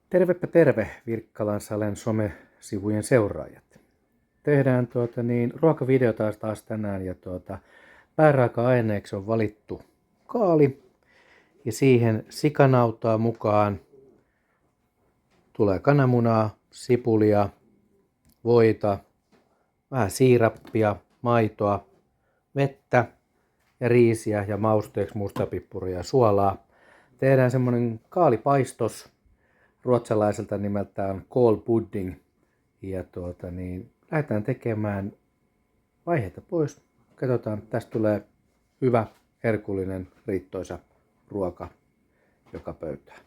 Tervepä terve Virkkalan Salen somesivujen seuraajat. Tehdään ruokavideo taas tänään ja pääraaka-aineeksi on valittu kaali ja siihen sikanautaa mukaan. Tulee kananmunaa, sipulia, voita, vähän siirappia, maitoa, vettä ja riisiä ja mausteeksi mustapippuria ja suolaa. Tehdään semmonen kaalipaistos ruotsalaiselta nimeltään kålpudding. Ja lähdetään tekemään vaiheita pois. Katsotaan, tästä tulee hyvä, herkullinen, riittoisa ruoka joka pöytään.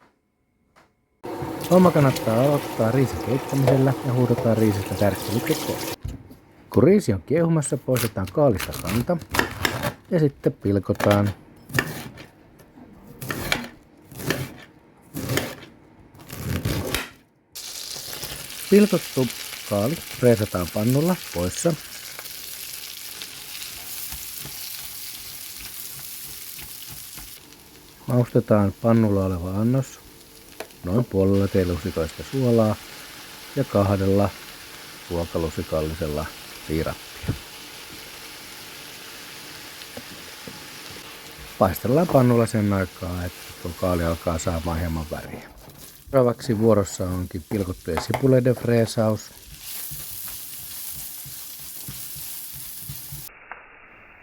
Homma kannattaa aloittaa riisin keittämisellä ja huudetaan riisistä tärkkelykset pois. Kun riisi on kiehumassa, poistetaan kaalista kanta ja sitten pilkotaan. Pilkottu kaali freesataan pannulla poissa. Maustetaan pannulla oleva annos noin puolella teelusikoista suolaa ja 2 ruokalusikallisella siirappia. Paistellaan pannulla sen aikaa, että tuo kaali alkaa saamaan hieman väriä. Seuraavaksi vuorossa onkin pilkottujen sipuleiden freesaus.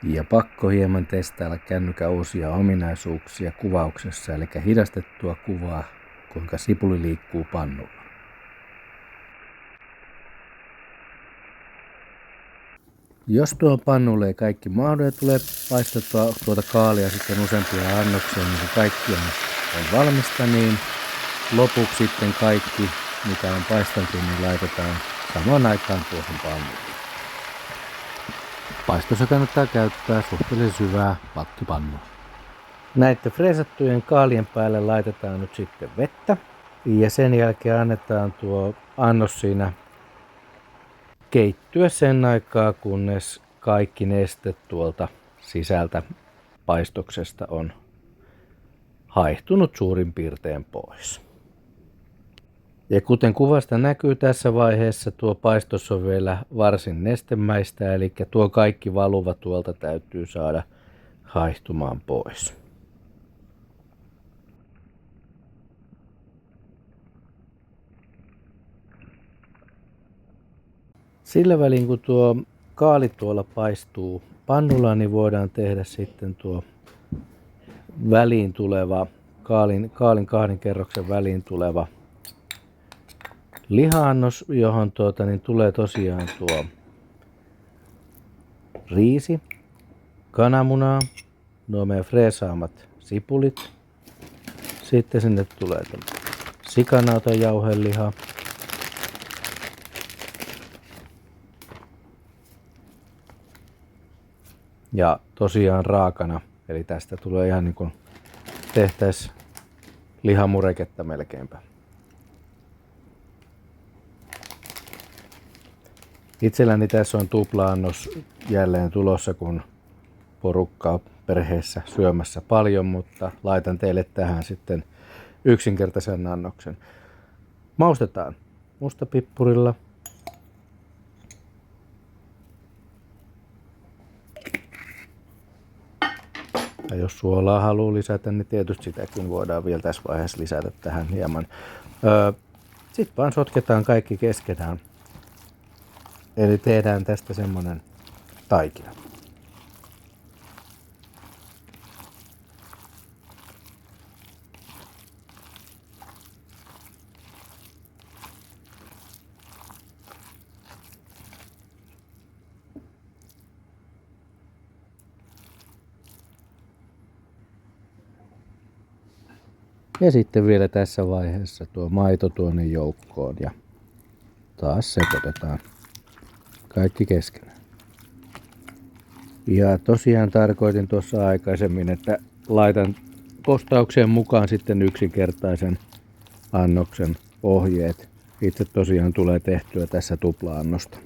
Ja pakko hieman testailla kännykän uusia ominaisuuksia kuvauksessa, eli hidastettua kuvaa, kuinka sipuli liikkuu pannulla. Jos tuon pannulle ei kaikki mahdu ja tulee paistettua tuota kaalia sitten useampia annoksia, niin kun kaikki on valmista, niin lopuksi sitten kaikki, mitä on paisteltu, niin laitetaan samaan aikaan tuohon pannulle. Paistossa kannattaa käyttää suhteellisen syvää pakkipannua. Näiden freesattujen kaalien päälle laitetaan nyt sitten vettä. Ja sen jälkeen annetaan tuo annos siinä keittyä sen aikaa, kunnes kaikki neste tuolta sisältä paistoksesta on haihtunut suurin piirtein pois. Ja kuten kuvasta näkyy tässä vaiheessa, tuo paistos on vielä varsin nestemäistä, eli tuo kaikki valuva tuolta täytyy saada haihtumaan pois. Sillä välin kun tuo kaali tuolla paistuu pannulla, niin voidaan tehdä sitten tuo väliin tuleva, kaalin 2 kerroksen väliin tuleva liha-annos, johon tulee tosiaan tuo riisi, kananmunaa, nuo meidän freesaamat sipulit. Sitten sinne tulee sikanautan jauheliha. Ja tosiaan raakana, eli tästä tulee ihan niin kuin tehtäisiin lihamureketta melkeinpä. Itselläni tässä on tupla-annos jälleen tulossa, kun porukkaa perheessä syömässä paljon, mutta laitan teille tähän sitten yksinkertaisen annoksen. Maustetaan mustapippurilla. Ja jos suolaa haluaa lisätä, niin tietysti sitäkin voidaan vielä tässä vaiheessa lisätä tähän hieman. Sitten vaan sotketaan kaikki keskenään. Eli tehdään tästä semmonen taikina. Ja sitten vielä tässä vaiheessa tuo maito tuonne joukkoon ja taas sekoitetaan kaikki keskenään. Ja tosiaan tarkoitin tuossa aikaisemmin, että laitan postaukseen mukaan sitten yksinkertaisen annoksen ohjeet. Itse tosiaan tulee tehtyä tässä tupla-annosta.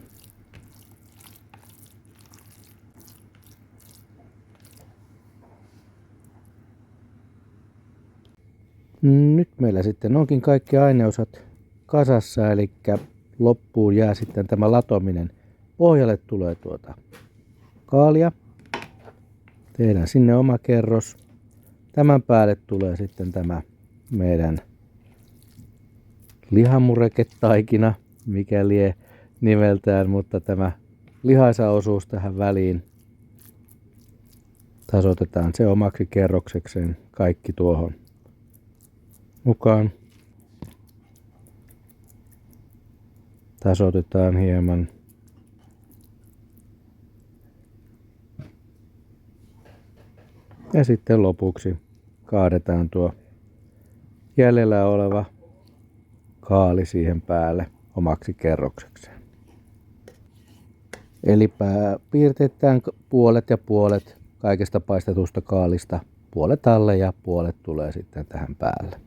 Nyt meillä sitten onkin kaikki aineosat kasassa, eli loppuun jää sitten tämä latominen. Pohjalle tulee kaalia. Tehdään sinne oma kerros. Tämän päälle tulee sitten tämä meidän lihamureketaikina, mikä lie nimeltään, mutta tämä lihaisa osuus tähän väliin. Tasoitetaan se omaksi kerroksekseen kaikki tuohon mukaan. Tasoitetaan hieman. Ja sitten lopuksi kaadetaan tuo jäljellä oleva kaali siihen päälle omaksi kerroksekseen. Eli piirtetään puolet ja puolet kaikesta paistetusta kaalista. Puolet alle ja puolet tulee sitten tähän päälle.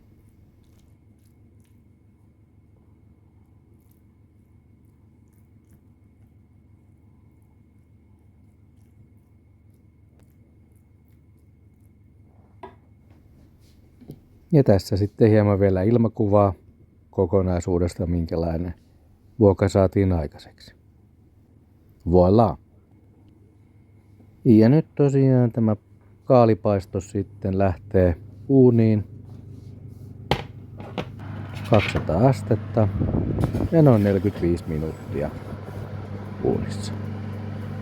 Ja tässä sitten hieman vielä ilmakuvaa kokonaisuudesta, minkälainen vuoka saatiin aikaiseksi. Voilà. Ja nyt tosiaan tämä kaalipaistos sitten lähtee uuniin 200 astetta ja noin 45 minuuttia uunissa.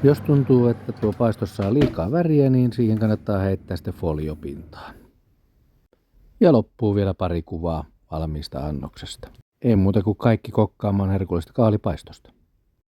Jos tuntuu, että tuo paistos saa liikaa väriä, niin siihen kannattaa heittää sitten foliopintaan. Ja loppuu vielä pari kuvaa valmiista annoksesta. Ei muuta kuin kaikki kokkaamaan herkullista kaalipaistosta.